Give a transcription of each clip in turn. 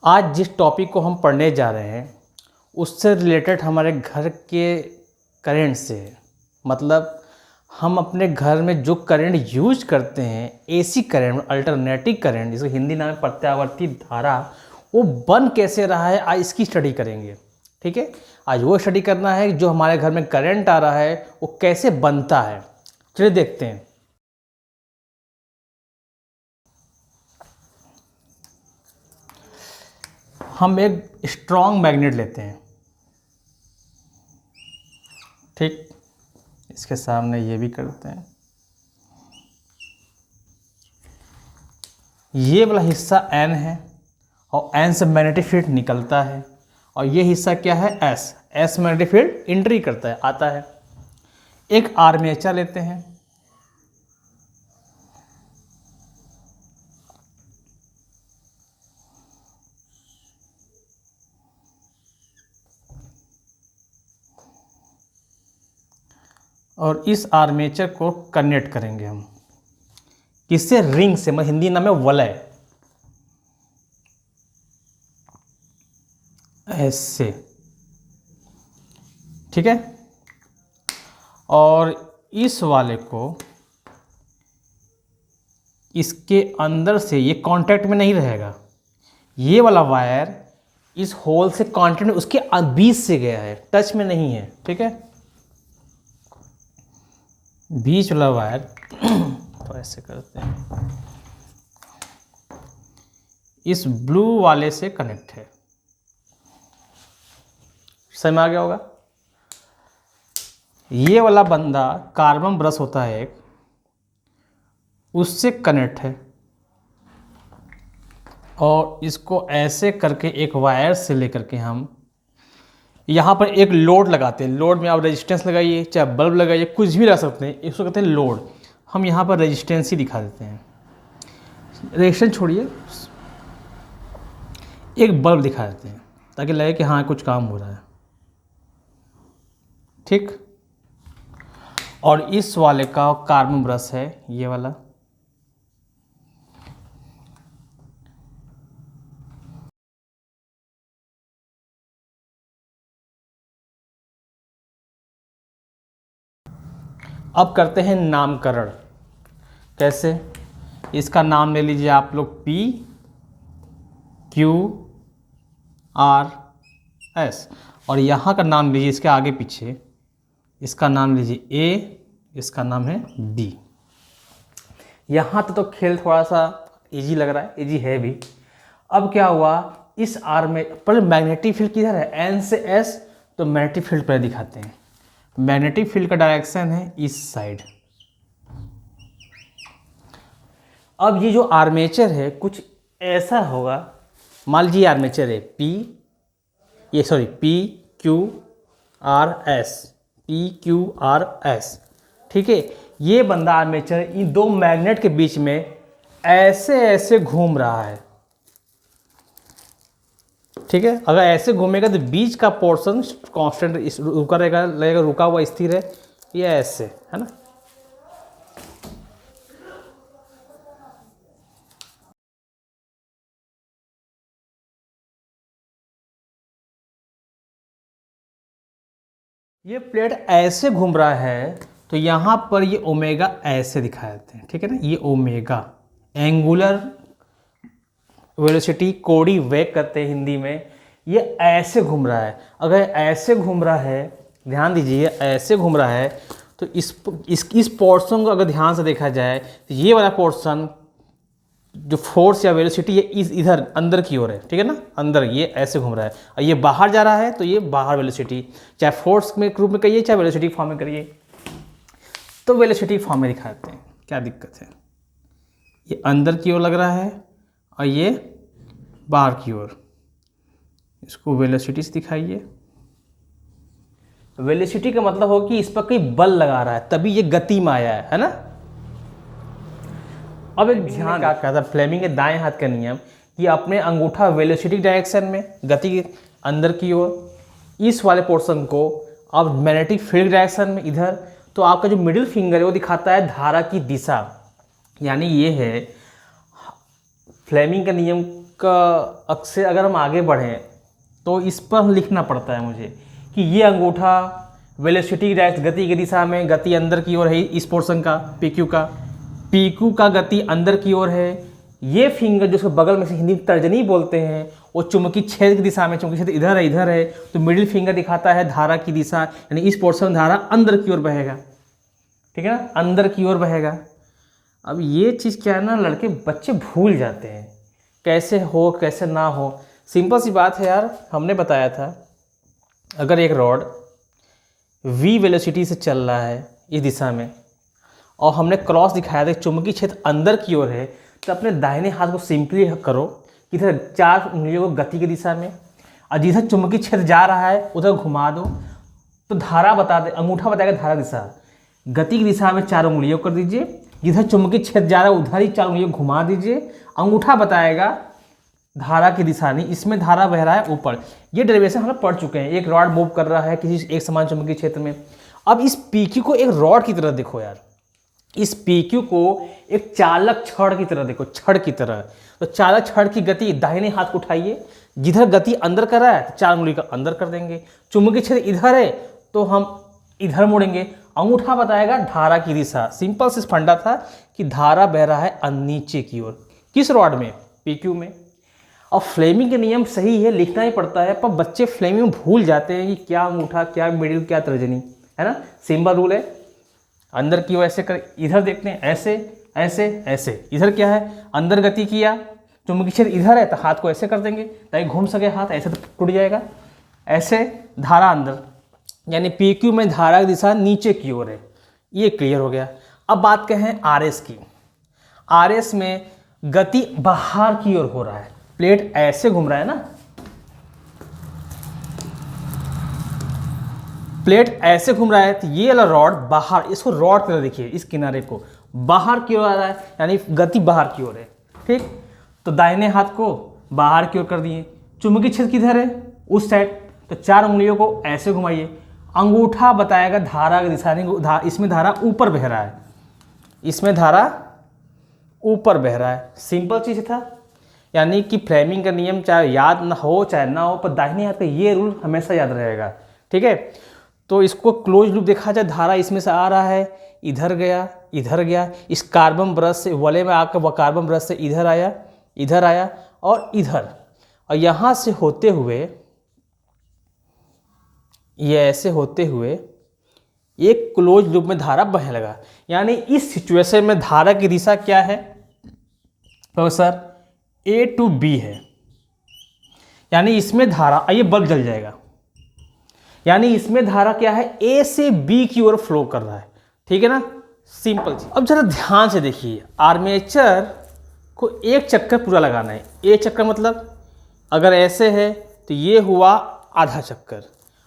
आज जिस टॉपिक को हम पढ़ने जा रहे हैं उससे रिलेटेड हमारे घर के करंट से है। मतलब हम अपने घर में जो करंट यूज करते हैं, एसी करंट, अल्टरनेटिव करंट, जिसको हिंदी नाम है प्रत्यावर्ती धारा, वो बन कैसे रहा है आज इसकी स्टडी करेंगे। ठीक है, आज वो स्टडी करना है जो हमारे घर में करंट आ रहा है वो कैसे बनता है। चलिए देखते हैं। हम एक स्ट्रॉन्ग मैग्नेट लेते हैं, ठीक, इसके सामने ये भी करते हैं। ये वाला हिस्सा N है और N से मैग्नेटिक फील्ड निकलता है और ये हिस्सा क्या है S मैग्नेटिक फील्ड एंट्री करता है, आता है। एक आर्मेचर लेते हैं, और इस आर्मेचर को कनेक्ट करेंगे हम किससे, रिंग से, मतलब हिंदी नाम है वलय, ऐसे, ठीक है। और इस वाले को इसके अंदर से, ये कांटेक्ट में नहीं रहेगा, ये वाला वायर इस होल से कांटेक्ट में, उसके बीच से गया है, टच में नहीं है, ठीक है। बीच वाला वायर तो ऐसे करते हैं, इस ब्लू वाले से कनेक्ट है। समझ में आ गया होगा। ये वाला बंदा कार्बन ब्रश होता है एक, उससे कनेक्ट है और इसको ऐसे करके एक वायर से लेकर के हम यहाँ पर एक लोड लगाते हैं। लोड में आप रेजिस्टेंस लगाइए, चाहे बल्ब लगाइए, कुछ भी लगा सकते हैं, इसको कहते हैं लोड। हम यहाँ पर रेजिस्टेंस ही दिखा देते हैं, रेजिस्टेंस छोड़िए, एक बल्ब दिखा देते हैं ताकि लगे कि हाँ कुछ काम हो रहा है, ठीक। और इस वाले का कार्बन ब्रश है, ये वाला, अब करते हैं नामकरण। कैसे, इसका नाम ले लीजिए आप लोग P Q R S, और यहाँ का नाम लीजिए इसके आगे पीछे, इसका नाम लीजिए A, इसका नाम है B। यहाँ तो खेल थोड़ा सा इजी लग रहा है, इजी है भी। अब क्या हुआ, इस आर में पर मैग्नेटिक फील्ड किधर है, N से S, तो मैग्नेटिक फील्ड पर दिखाते हैं। मैग्नेटिक फील्ड का डायरेक्शन है इस साइड। अब ये जो आर्मेचर है कुछ ऐसा होगा, मान लीजिए आर्मेचर है P Q R S, P Q R S, ठीक है। ये बंदा आर्मेचर इन दो मैग्नेट के बीच में ऐसे ऐसे घूम रहा है, ठीक है। अगर ऐसे घूमेगा तो बीच का पोर्शन कांस्टेंट रुका रहेगा, लगेगा रुका हुआ स्थिर है, ये ऐसे है ना। ये प्लेट ऐसे घूम रहा है तो यहाँ पर ये ओमेगा ऐसे दिखाए जाते हैं, ठीक है ना। ये ओमेगा एंगुलर वेलोसिटी, कोडी वेग कहते हैं हिंदी में। ये ऐसे घूम रहा है, अगर ऐसे घूम रहा है, ध्यान दीजिए, ऐसे घूम रहा है तो इस पोर्शन को अगर ध्यान से देखा जाए तो ये वाला पोर्शन जो फोर्स या वेलोसिटी ये इधर अंदर की ओर है, ठीक है ना, अंदर ये ऐसे घूम रहा है, और ये बाहर जा रहा है तो ये बाहर वेलोसिटी, चाहे फोर्स में रूप में करिए चाहे वेलोसिटी फॉर्म में करिए, तो वेलोसिटी फॉर्म में दिखाते हैं। क्या दिक्कत है, ये अंदर की ओर लग रहा है और ये बाहर की ओर, इसको वेलोसिटी से दिखाइए। वेलोसिटी का मतलब हो कि इस पर कोई बल लगा रहा है तभी ये गति में आया है ना। अब एक ध्यान क्या कहता है फ्लेमिंग के दाएं हाथ का नियम, कि अपने अंगूठा वेलोसिटी डायरेक्शन में, गति के अंदर की ओर, इस वाले पोर्शन को आप मैग्नेटिक फील्ड डायरेक्शन में इधर, तो आपका जो मिडिल फिंगर है वो दिखाता है धारा की दिशा, यानी ये है फ्लेमिंग का नियम का अक्सर अगर हम आगे बढ़ें तो इस पर लिखना पड़ता है मुझे कि ये अंगूठा वेलोसिटी गति की दिशा में, गति अंदर की ओर है इस पोर्शन का, पीक्यू का गति अंदर की ओर है। ये फिंगर जो उसके बगल में से हिंदी में तर्जनी बोलते हैं, वो चुंबकीय छेद की दिशा में, चुंबकीय छेद इधर है, तो मिडिल फिंगर दिखाता है धारा की दिशा, यानी इस पोर्शन में धारा अंदर की ओर बहेगा, ठीक है ना, अंदर की ओर बहेगा। अब ये चीज़ क्या है ना, लड़के बच्चे भूल जाते हैं कैसे हो कैसे ना हो। सिंपल सी बात है यार, हमने बताया था अगर एक रॉड v वेलोसिटी से चल रहा है इस दिशा में और हमने क्रॉस दिखाया था चुंबकीय क्षेत्र अंदर की ओर है, तो अपने दाहिने हाथ को सिंपली करो इधर 4 उंगलियों को गति की दिशा में, और जिधर चुंबकीय क्षेत्र जा रहा है उधर घुमा दो, तो धारा बता दे, अंगूठा बताएगा धारा दिशा। गति की दिशा में 4 उंगलियों कर दीजिए, जिधर चुंबकीय क्षेत्र जा रहा है उधर ही 4 उंगलियों घुमा दीजिए, अंगूठा बताएगा धारा की दिशा, नहीं इसमें धारा बह रहा है ऊपर। ये डेरिवेशन हम लोग पढ़ चुके हैं। एक रॉड मूव कर रहा है किसी एक समान चुंबकीय क्षेत्र में। अब इस पीक्यू को एक रॉड की तरह देखो यार, इस पीक्यू को एक चालक छड़ की तरह देखो, छड़ की तरह। तो चालक छड़ की गति, दाहिने हाथ को उठाइए, जिधर गति अंदर कर रहा है तो 4 उंगली का अंदर कर देंगे, चुंबकीय क्षेत्र इधर है तो हम इधर मुड़ेंगे, अंगूठा बताएगा धारा की दिशा। सिंपल से फंडा था कि धारा बह रहा है नीचे की ओर, किस रॉड में, पीक्यू में। और फ्लेमिंग के नियम सही है, लिखना ही पड़ता है, पर बच्चे फ्लेमिंग भूल जाते हैं कि क्या अंगूठा, क्या मिडिल, क्या तर्जनी, है ना। सिंबल रूल है, अंदर की ओर ऐसे कर, इधर देखते हैं ऐसे ऐसे ऐसे, इधर क्या है अंदर गति किया, चुंबकीय क्षेत्र इधर है तो हाथ को ऐसे कर देंगे ताकि घूम सके हाथ, ऐसे तो टूट जाएगा, ऐसे धारा अंदर, यानी पीक्यू में धारा की दिशा नीचे की ओर है। ये क्लियर हो गया। अब बात कहें आरएस की। आरएस में गति बाहर की ओर हो रहा है, प्लेट ऐसे घूम रहा है ना, प्लेट ऐसे घूम रहा है, तो ये वाला रॉड बाहर, इसको रॉड की तरह देखिए, इस किनारे को बाहर की ओर आ रहा है, यानी गति बाहर की ओर है, ठीक। तो दाहिने हाथ को बाहर की ओर कर दिए, चुंबकीय क्षेत्र किधर है, उस साइड, तो 4 उंगलियों को ऐसे घुमाइए, अंगूठा बताएगा धारा की दिशा, नहीं इसमें धारा ऊपर बह रहा है, इसमें धारा ऊपर बह रहा है। सिंपल चीज़ था, यानी कि फ्लेमिंग का नियम चाहे याद ना हो चाहे ना हो, पर दाहिने हाथ का ये रूल हमेशा याद रहेगा, ठीक है। तो इसको क्लोज लूप देखा जाए, धारा इसमें से आ रहा है, इधर गया, इस कार्बन ब्रश से वले में आकर वह कार्बन ब्रश से इधर आया और इधर, और यहाँ से होते हुए ये ऐसे होते हुए एक क्लोज लूप में धारा बहने लगा। यानी इस सिचुएशन में धारा की दिशा क्या है प्रोफेसर, A to B है, यानी इसमें धारा, ये बल्ब जल जाएगा, यानी इसमें धारा क्या है, A से B की ओर फ्लो कर रहा है, ठीक है ना, सिंपल चीज। अब जरा ध्यान से देखिए, आर्मेचर को एक चक्कर पूरा लगाना है। एक चक्कर मतलब अगर ऐसे है तो ये हुआ आधा चक्कर,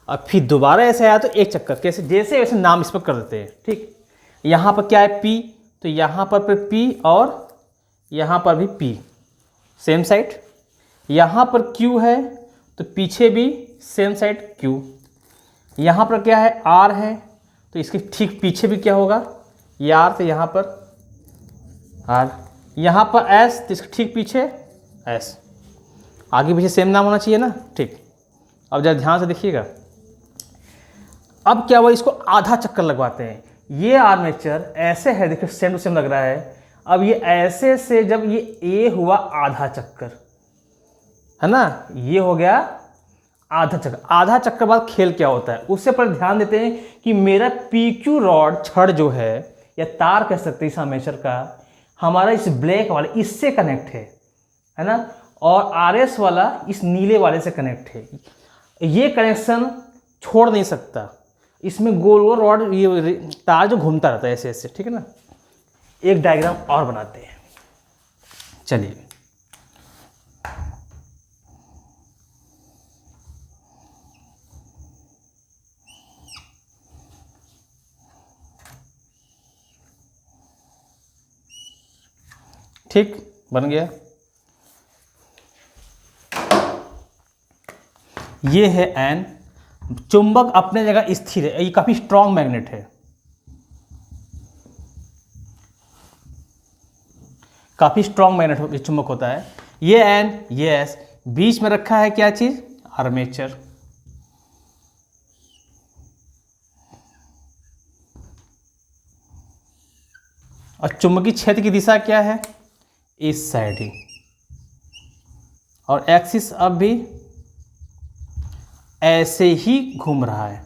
और फिर दोबारा ऐसे आया तो एक चक्कर, कैसे जैसे वैसे नाम इस पर कर देते हैं, ठीक। यहाँ पर क्या है P, तो यहाँ पर P और यहाँ पर भी P सेम साइड, यहाँ पर Q है तो पीछे भी सेम साइड Q, यहाँ पर क्या है R है तो इसके ठीक पीछे भी क्या होगा ये R, तो यहाँ पर R, यहाँ पर S तो इसके ठीक पीछे S, आगे पीछे सेम नाम होना चाहिए ना, ठीक। अब जरा ध्यान से देखिएगा, अब क्या हुआ, इसको आधा चक्कर लगवाते हैं। ये आर्मेचर ऐसे है, देखिए सेम टू सेम लग रहा है। अब ये ऐसे से जब ये A हुआ आधा चक्कर, है ना, ये हो गया आधा चक्कर। आधा चक्कर बाद खेल क्या होता है उससे पर ध्यान देते हैं कि मेरा PQ रॉड छड़ जो है या तार कह सकते हैं इस आर्मेचर का, हमारा इस ब्लैक वाले इससे कनेक्ट है ना, और RS वाला इस नीले वाले से कनेक्ट है। ये कनेक्शन छोड़ नहीं सकता, इसमें गोल गोल रॉड ये तार जो घूमता रहता है ऐसे ऐसे, ठीक है ना। एक डायग्राम और बनाते हैं, चलिए। ठीक, बन गया। ये है N, चुंबक अपने जगह स्थिर है, ये काफी स्ट्रॉन्ग मैग्नेट है, काफी स्ट्रॉन्ग मैग्नेट चुंबक होता है। ये N, ये S, बीच में रखा है क्या चीज? आर्मेचर। और चुंबकीय क्षेत्र की दिशा क्या है? इस साइड ही। और एक्सिस अब भी ऐसे ही घूम रहा है।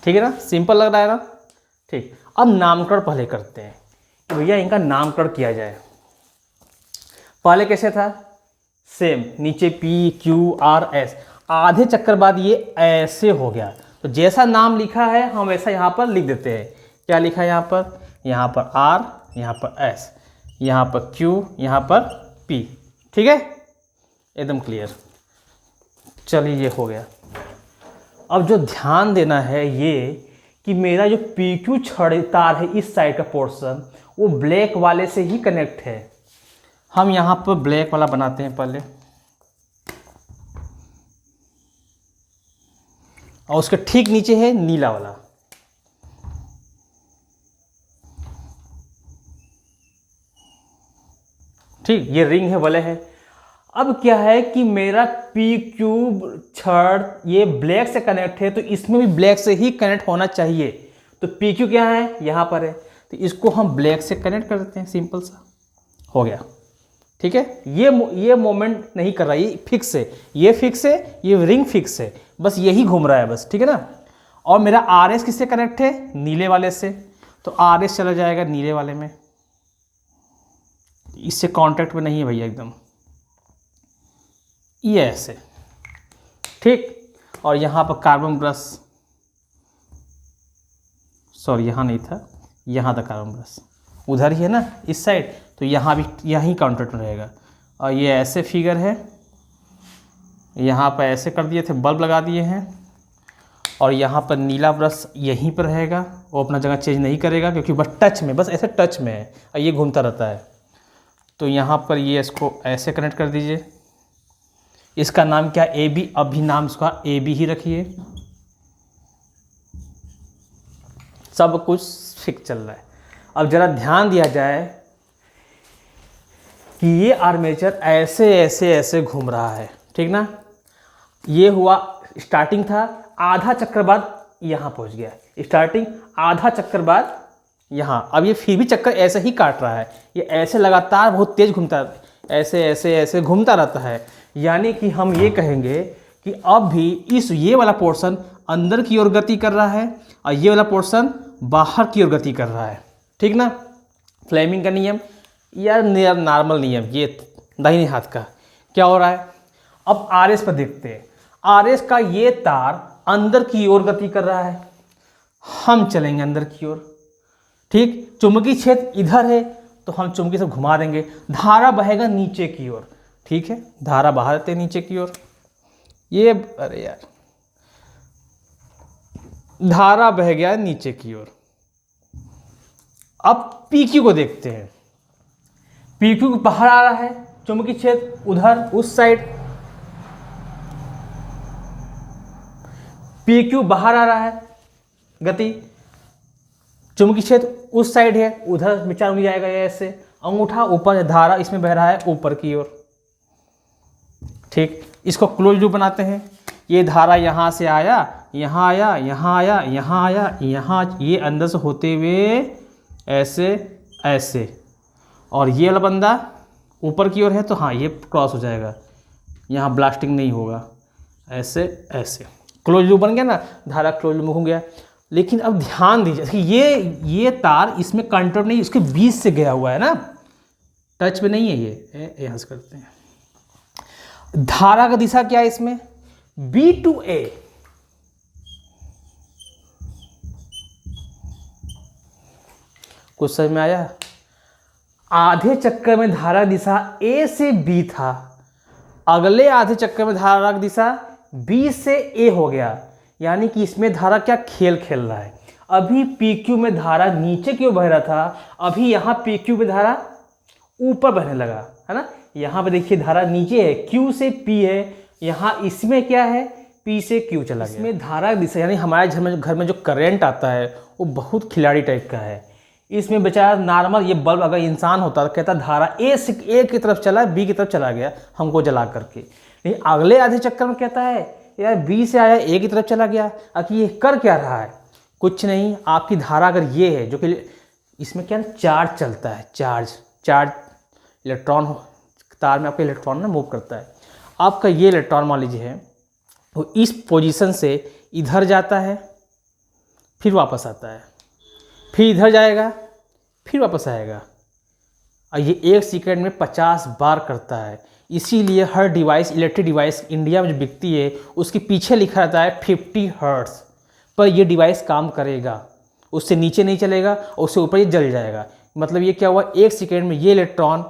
ठीक है ना, सिंपल लग रहा है ना? ठीक, अब नामकरण पहले करते हैं कि भैया इनका नामकरण किया जाए। पहले कैसे था? सेम, नीचे P Q R S, आधे चक्कर बाद ये ऐसे हो गया। तो जैसा नाम लिखा है हम वैसा यहाँ पर लिख देते हैं। क्या लिखा है यहाँ पर? यहाँ पर R, यहाँ पर S, यहाँ पर Q, यहाँ पर P। ठीक है, एकदम क्लियर। चलिए ये हो गया। अब जो ध्यान देना है ये कि मेरा जो PQ छड़ तार है इस साइड का पोर्शन वो ब्लैक वाले से ही कनेक्ट है। हम यहाँ पर ब्लैक वाला बनाते हैं पहले, और उसके ठीक नीचे है नीला वाला। ठीक, ये रिंग है वाले है। अब क्या है कि मेरा PQ छड़ ये ब्लैक से कनेक्ट है, तो इसमें भी ब्लैक से ही कनेक्ट होना चाहिए। तो PQ क्या है? यहाँ पर है, तो इसको हम ब्लैक से कनेक्ट कर देते हैं। सिंपल सा हो गया। ठीक है, ये मोमेंट नहीं कर रहा, ये फिक्स है, ये फिक्स है, ये रिंग फिक्स है, बस यही घूम रहा है बस। ठीक है ना। और मेरा RS किससे कनेक्ट है? नीले वाले से, तो RS चला जाएगा नीले वाले में, इससे कांटेक्ट में नहीं है भैया एकदम, ये ऐसे। ठीक, और यहाँ पर कार्बन ब्रश, सॉरी यहाँ नहीं था, यहाँ था कार्बन ब्रश, उधर ही है ना इस साइड, तो यहाँ भी यहीं कांटेक्ट में रहेगा। और ये ऐसे फिगर है, यहाँ पर ऐसे कर दिए थे, बल्ब लगा दिए हैं, और यहाँ पर नीला ब्रश यहीं पर रहेगा, वो अपना जगह चेंज नहीं करेगा क्योंकि बस टच में, बस ऐसे टच में है और ये घूमता रहता है। तो यहाँ पर ये इसको ऐसे कनेक्ट कर दीजिए। इसका नाम क्या? AB, अभी नाम इसका AB ही रखिए। सब कुछ फिक्स चल रहा है। अब जरा ध्यान दिया जाए कि ये आर्मेचर ऐसे ऐसे ऐसे घूम रहा है। ठीक ना, ये हुआ स्टार्टिंग था, आधा चक्कर बाद यहाँ पहुँच गया। स्टार्टिंग, आधा चक्कर बाद यहाँ। अब ये फिर भी चक्कर ऐसे ही काट रहा है, ये ऐसे लगातार बहुत तेज घूमता, ऐसे ऐसे ऐसे घूमता रहता है। यानी कि हम ये कहेंगे कि अब भी ये वाला पोर्शन अंदर की ओर गति कर रहा है और ये वाला पोर्शन बाहर की ओर गति कर रहा है। ठीक ना। फ्लेमिंग का नियम या नॉर्मल नियम, ये दाहिने हाथ का क्या हो रहा है? अब RS पर देखते हैं। RS का ये तार अंदर की ओर गति कर रहा है, हम चलेंगे अंदर की ओर। ठीक, चुंबकीय क्षेत्र इधर है तो हम चुंबकीय से घुमा देंगे, धारा बहेगा नीचे की ओर। ठीक है, धारा बहा देते हैं नीचे की ओर। ये अरे यार, धारा बह गया नीचे की ओर। अब PQ को देखते हैं। PQ बाहर आ रहा है, चुंबकीय क्षेत्र उधर उस साइड, PQ बाहर आ रहा है, गति, चुंबकीय क्षेत्र उस साइड है, उधर विचार में जाएगा ऐसे, अंगूठा ऊपर, धारा इसमें बह रहा है ऊपर की ओर। ठीक, इसको क्लोज लूप बनाते हैं। ये धारा यहाँ से आया, यहाँ आया, यहाँ आया, यहाँ आया, यहाँ, ये अंदर से होते हुए ऐसे ऐसे, और ये वाला बंदा ऊपर की ओर है तो हाँ ये क्रॉस हो जाएगा, यहाँ ब्लास्टिंग नहीं होगा, ऐसे ऐसे क्लोज लूप बन गया ना, धारा क्लोज लूप हो गया। लेकिन अब ध्यान दीजिए कि ये तार इसमें कंट्रोल नहीं, इसके बीच से गया हुआ है ना, टच में नहीं है ये। यहाँ से करते हैं। धारा का दिशा क्या है इसमें? B to A। कुछ समझ में आया? आधे चक्कर में धारा दिशा A से B था, अगले आधे चक्कर में धारा की दिशा B से A हो गया। यानी कि इसमें धारा क्या खेल खेल रहा है। अभी PQ में धारा नीचे की ओर बह रहा था, अभी यहाँ PQ में धारा ऊपर बहने लगा, है ना। यहाँ पे देखिए धारा नीचे है, Q से P है, यहाँ इसमें क्या है, P से Q चला गया। इसमें धारा दिशा यानी हमारे घर में जो करंट आता है वो बहुत खिलाड़ी टाइप का है। इसमें बेचारा नॉर्मल ये बल्ब अगर इंसान होता तो कहता धारा ए से ए की तरफ चला, बी की तरफ चला गया हमको जला करके। लेकिन अगले आधे चक्कर में कहता है यार बी से आया ए की तरफ चला गया। अब ये कर क्या रहा है? कुछ नहीं, आपकी धारा अगर ये है जो कि इसमें क्या है, चार्ज चलता है, चार्ज इलेक्ट्रॉन तार में आपका इलेक्ट्रॉन ना मूव करता है। आपका ये इलेक्ट्रॉन मान लीजिए है वो इस पोजीशन से इधर जाता है, फिर वापस आता है, फिर इधर जाएगा, फिर वापस आएगा, और ये 1 सेकंड में 50 बार करता है। इसीलिए हर डिवाइस, इलेक्ट्रिक डिवाइस इंडिया में जो बिकती है उसके पीछे लिखा रहता है 50 हर्ट्ज पर ये डिवाइस काम करेगा, उससे नीचे नहीं चलेगा और उससे ऊपर ये जल जाएगा। मतलब ये क्या हुआ, 1 सेकंड में ये इलेक्ट्रॉन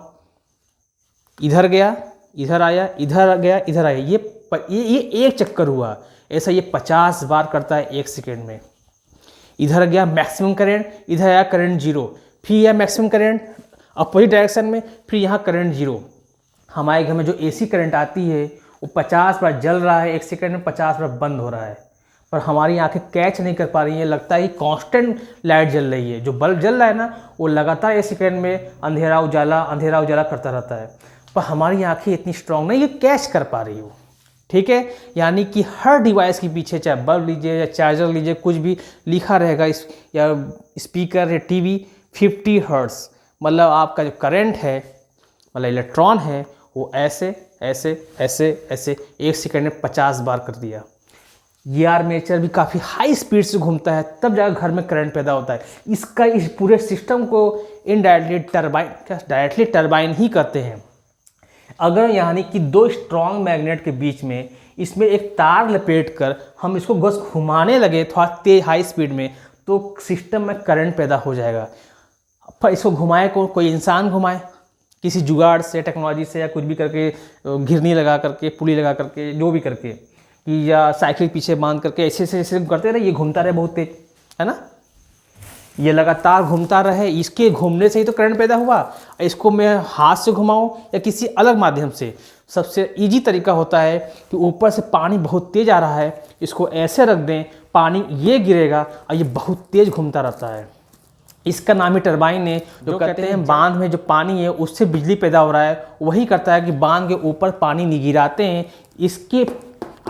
इधर गया, इधर आया, इधर गया, इधर आया, ये एक चक्कर हुआ। ऐसा ये 50 बार करता है 1 सेकंड में। इधर गया मैक्सिमम करंट, इधर आया करंट 0, फिर यह मैक्सिमम करंट अपोजिट डायरेक्शन में, फिर यहाँ करंट 0। हमारे घर में जो एसी करंट आती है वो 50 बार जल रहा है 1 सेकंड में, 50 बार बंद हो रहा है, पर हमारी आंखें कैच नहीं कर पा रही हैं। लगता है कि कांस्टेंट लाइट जल रही है। जो बल्ब जल रहा है ना वो लगातार 1 सेकंड में अंधेरा उजाला करता रहता है, पर हमारी आंखें इतनी स्ट्रांग नहीं, ये कैच कर पा रही हो। ठीक है, यानी कि हर डिवाइस के पीछे, चाहे बल्ब लीजिए या चार्जर लीजिए, कुछ भी लिखा रहेगा या स्पीकर या टीवी 50 हर्ट्ज। मतलब आपका जो करंट है, मतलब इलेक्ट्रॉन है, वो ऐसे ऐसे ऐसे ऐसे 1 सेकंड में 50 बार कर दिया। ये आर्मेचर भी काफ़ी हाई स्पीड से घूमता है, तब जाकर घर में करंट पैदा होता है। इसका इस पूरे सिस्टम को डायरेक्टली टरबाइन ही कहते हैं। अगर यानी कि 2 स्ट्रॉन्ग मैग्नेट के बीच में इसमें एक तार लपेट कर हम इसको बस घुमाने लगे थोड़ा तेज हाई स्पीड में, तो सिस्टम में करंट पैदा हो जाएगा। पर इसको घुमाए कोई इंसान घुमाए, किसी जुगाड़ से, टेक्नोलॉजी से, या कुछ भी करके, घिरनी लगा करके, पुली लगा करके, जो भी करके, या साइकिल पीछे बांध करके ऐसे ऐसे करते रहे, ये घूमता रहे बहुत तेज, है ना, ये लगातार घूमता रहे। इसके घूमने से ही तो करंट पैदा हुआ। इसको मैं हाथ से घुमाऊं या किसी अलग माध्यम से, सबसे इजी तरीका होता है कि ऊपर से पानी बहुत तेज़ आ रहा है, इसको ऐसे रख दें, पानी ये गिरेगा और ये बहुत तेज़ घूमता रहता है। इसका नाम ही टरबाइन है। जो कहते हैं बांध में जो पानी है उससे बिजली पैदा हो रहा है, वही करता है कि बांध के ऊपर पानी नहीं गिराते हैं, इसके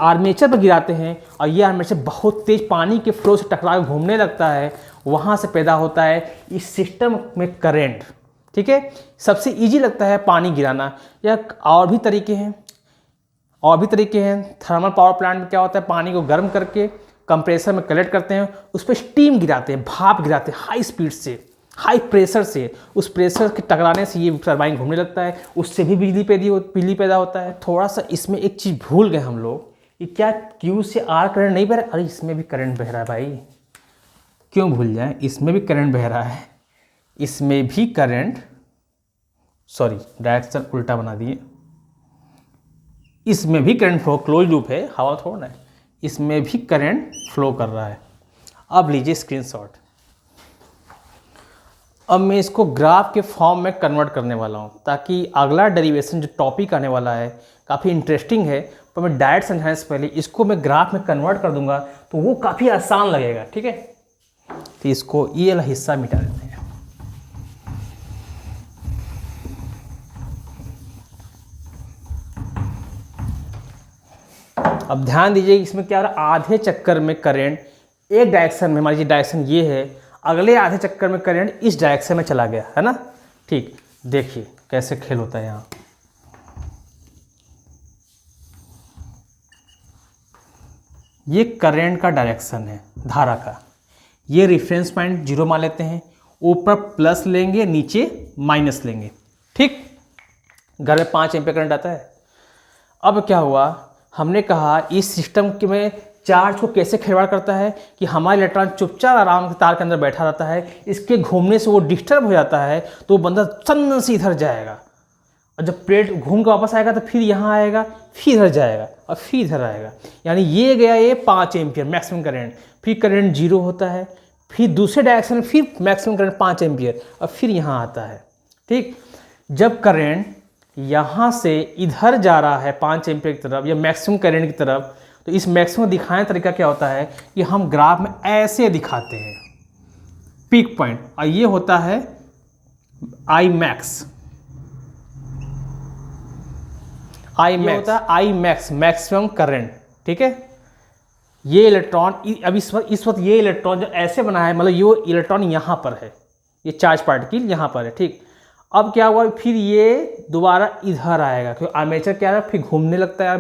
आर्मेचर पर गिराते हैं, और ये आर्मेचर बहुत तेज़ पानी के फ्लो से टकरा के घूमने लगता है, वहाँ से पैदा होता है इस सिस्टम में करंट। ठीक है, सबसे इजी लगता है पानी गिराना, या और भी तरीके हैं। थर्मल पावर प्लांट में क्या होता है, पानी को गर्म करके कंप्रेसर में कलेक्ट करते हैं, उस पर स्टीम गिराते हैं, भाप गिराते हैं हाई स्पीड से, हाई प्रेशर से। उस प्रेशर के टकराने से ये टरबाइन घूमने लगता है, उससे भी बिजली पैदा होता है। थोड़ा सा इसमें एक चीज़ भूल गए हम लोग, कि क्या Q से R करंट नहीं बह रहा है? अरे इसमें भी करंट बह रहा है भाई, क्यों भूल जाए, इसमें भी करंट बह रहा है, इसमें भी करंट, सॉरी डायरेक्शन उल्टा बना दिए, इसमें भी करंट फ्लो, क्लोज लूप है, हवा थोड़ा है, इसमें भी करंट फ्लो कर रहा है। अब लीजिए स्क्रीनशॉट। अब मैं इसको ग्राफ के फॉर्म में कन्वर्ट करने वाला हूँ, ताकि अगला डेरिवेशन जो टॉपिक आने वाला है काफ़ी इंटरेस्टिंग है, पर मैं डायरेक्ट समझाने से पहले इसको मैं ग्राफ में कन्वर्ट कर दूंगा तो वो काफ़ी आसान लगेगा। ठीक है, तो इसको ये वाला हिस्सा मिटा देते हैं। अब ध्यान दीजिए इसमें क्या हो रहा है, आधे चक्कर में करंट एक डायरेक्शन में, मान लीजिए डायरेक्शन ये है, अगले आधे चक्कर में करंट इस डायरेक्शन में चला गया, है ना। ठीक, देखिए कैसे खेल होता है यहाँ। ये करंट का डायरेक्शन है, धारा का। ये रेफरेंस पॉइंट 0 मान लेते हैं, ऊपर प्लस लेंगे, नीचे माइनस लेंगे। ठीक, घर में 5 एम्पीयर करंट आता है। अब क्या हुआ, हमने कहा इस सिस्टम में चार्ज को कैसे खिलवाड़ करता है कि हमारा इलेक्ट्रॉन चुपचाप आराम से तार के अंदर बैठा रहता है, इसके घूमने से वो डिस्टर्ब हो जाता है, तो वो बंदा सन से इधर जाएगा, और जब प्लेट घूम के वापस आएगा तो फिर यहाँ आएगा, फिर इधर जाएगा और फिर इधर आएगा। यानी ये गया ये 5 एम्पीयर मैक्सिमम करंट, फिर करंट 0 होता है, फिर दूसरे डायरेक्शन में फिर मैक्सिमम करंट 5 एम्पीयर और फिर यहाँ आता है। ठीक, जब करंट यहाँ से इधर जा रहा है 5 एम्पीयर की तरफ या मैक्सिमम करंट की तरफ, तो इस मैक्सिमम दिखाने का तरीका क्या होता है कि हम ग्राफ में ऐसे दिखाते हैं, पीक पॉइंट, और ये होता है आई मैक्स। आई मैक्स होता है आई मैक्स, मैक्सिमम करंट। ठीक है, ये इलेक्ट्रॉन अब इस वक्त ये इलेक्ट्रॉन जो ऐसे बना है, मतलब ये इलेक्ट्रॉन यहाँ पर है, ये चार्ज पार्टिकल यहाँ पर है। ठीक, अब क्या हुआ, फिर ये दोबारा इधर आएगा, क्योंकि आर्मेचर क्या है, फिर घूमने लगता है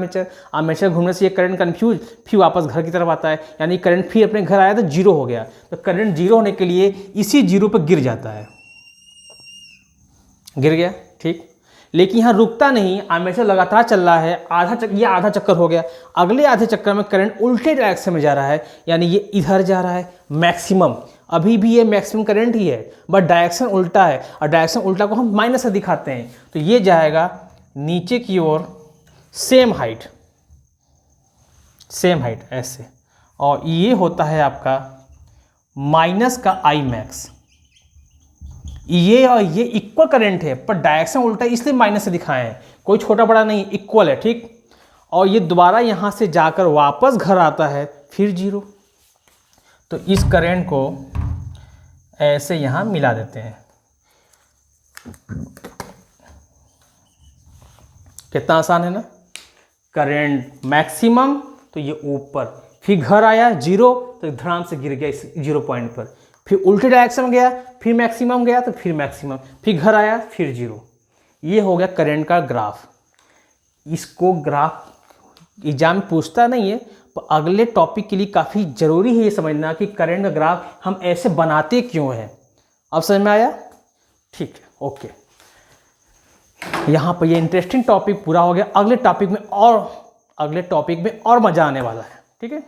आर्मेचर घूमने से ये करंट कंफ्यूज, फिर वापस घर की तरफ आता है, यानी करंट फिर अपने घर आया तो जीरो हो गया। तो करंट जीरो होने के लिए इसी जीरो पर गिर जाता है, गिर गया। ठीक, लेकिन यहाँ रुकता नहीं, आर्मेचर लगातार चल रहा है, ये आधा चक्कर हो गया, अगले आधे चक्कर में करंट उल्टे डायरेक्शन में जा रहा है, यानी ये इधर जा रहा है मैक्सिमम। अभी भी ये मैक्सिमम करंट ही है, बट डायरेक्शन उल्टा है, और डायरेक्शन उल्टा को हम माइनस से दिखाते हैं, तो ये जाएगा नीचे की ओर, सेम हाइट ऐसे, और ये होता है आपका माइनस का आई मैक्स। ये और ये इक्वल करंट है, पर डायरेक्शन उल्टा है, इसलिए माइनस से दिखाए हैं, कोई छोटा बड़ा नहीं, इक्वल है। ठीक, और ये दोबारा यहाँ से जाकर वापस घर आता है, फिर जीरो। तो इस करंट को ऐसे यहाँ मिला देते हैं। कितना आसान है ना, करंट मैक्सिमम तो ये ऊपर, फिर घर आया जीरो तो धड़ाम से गिर गया इस जीरो पॉइंट पर, फिर उल्टे डायरेक्शन में गया, फिर मैक्सिमम गया तो फिर मैक्सिमम, फिर घर आया फिर जीरो। ये हो गया करंट का ग्राफ। इसको ग्राफ एग्जाम में पूछता नहीं है, पर अगले टॉपिक के लिए काफ़ी ज़रूरी है ये समझना कि करंट का ग्राफ हम ऐसे बनाते क्यों हैं। अब समझ में आया? ठीक है, ओके। यहाँ पर ये इंटरेस्टिंग टॉपिक पूरा हो गया। अगले टॉपिक में और मज़ा आने वाला है। ठीक है।